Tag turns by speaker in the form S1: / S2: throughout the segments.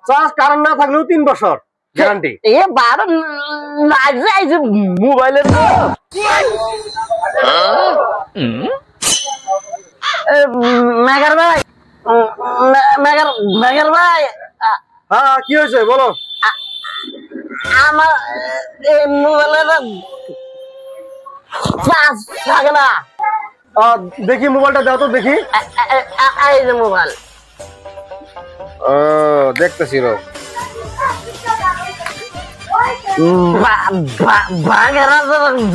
S1: Charge current না থাকলেও 3 বছর গ্যারান্টি।
S2: এ বারো না যাই যে মোবাইলের গো মেগার ভাই মেগার ভাই
S1: হ্যাঁ কি হয়েছে বলো।
S2: আমার এই মোবাইলের চার্জ থাকে না।
S1: দেখি মোবাইলটা দাও তো দেখি।
S2: এই যে মোবাইল
S1: দেখতেছি রো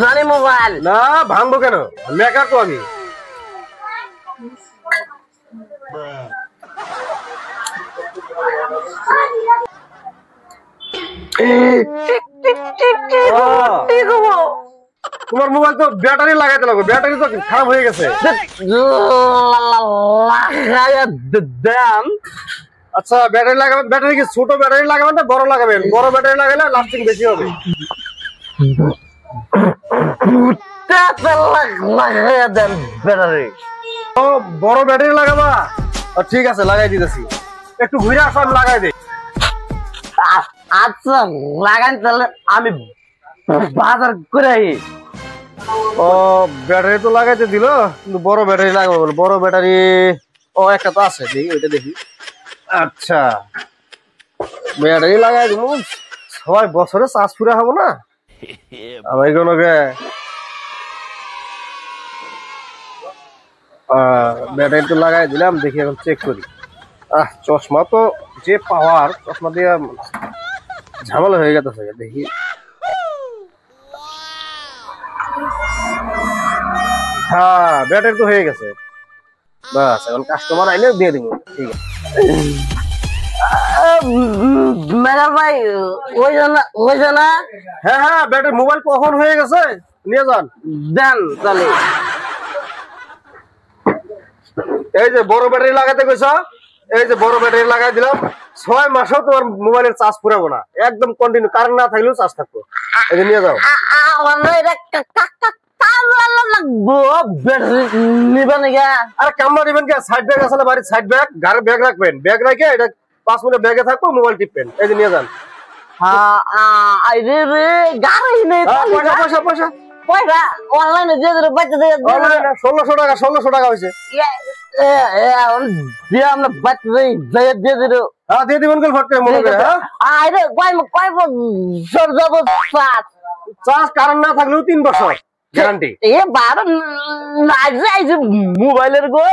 S2: জানি মোবাইল
S1: না ভাঙবো কেন, মেকার তো আমি। তোমার মোবাইল তো ব্যাটারি লাগাইতে লাগবে, ব্যাটারি তো খারাপ হয়ে গেছে।
S2: দাম
S1: আচ্ছা ব্যাটারি লাগাবেন, ব্যাটারি কি ছোট ব্যাটারি লাগাবেন না বড় লাগাবেন? বড় ব্যাটারি লাগালে লাস্টিং বেশি হবে।
S2: ব্যাটারি
S1: ও বড় ব্যাটারি লাগাবা, ঠিক আছে লাগাই দিতেছি। একটু ঘুরে আসো, আমি লাগাই দিই।
S2: আচ্ছা লাগান তাহলে আমি বাজার করে আই।
S1: ও ব্যাটারি তো লাগাইতে দিল, কিন্তু বড় ব্যাটারি লাগাবো। বড় ব্যাটারি ও একটা তো আছে, দেখি ওইটা দেখি। আচ্ছা ব্যাটারি লাগাই দিব, সবাই বছরে চার্জ পুরা হবো না আমার কোনোকে। ব্যাটারি তো লাগাই দিলাম, দেখি এখন চেক করি। চশমা তো যে পাওয়ার, চশমা দিয়ে ঝামেলা হয়ে গেছে। দেখি হ্যাঁ ব্যাটারি তো হয়ে গেছে। বাস এখন কাস্টমার আইলে দিয়ে দিব। ঠিক আছে
S2: মেগার ভাই ওই না।
S1: হ্যাঁ হ্যাঁ ব্যাটারি মোবাইল কখন হয়ে গেছে, নিয়ে যান।
S2: দেন তাহলে।
S1: এই যে বড় ব্যাটারি লাগাতে কইছ, এই যে বড় ব্যাটারি লাগাই দিলাম। 6 মাসেও তোমার মোবাইলের চার্জ পুরাবো না, একদম কন্টিনিউ, কারেন্ট না থাকলেও চার্জ থাকবো। এই যে নিয়ে যাও। আরে কামড়া দিবেন কে? সাইড ব্যাগ আছে না বাড়ির? সাইড ব্যাগ, গাড়ির ব্যাগ রাখবেন, ব্যাগ রাখে এটা 5 মিনিট ব্যাগে থাকবো, মোবাইল টিপবেন। এই যে নিয়ে যান। পয়সা পয়সা
S2: পয়সা অনলাইনে দিয়ে দিলে বাচ্চা দিয়ে
S1: 1600 টাকা, 1600 টাকা হয়েছে।
S2: আমরা বাচ্চা দিয়ে দিল।
S1: হ্যাঁ দিয়ে দিবেন ফট করে মনে করে। হ্যাঁ
S2: আরে কয় বছর যাব
S1: চার্জ কারেন্ট না থাকলেও 3 বছর গ্যারান্টি।
S2: এ বারো না যাই যে মোবাইলের গো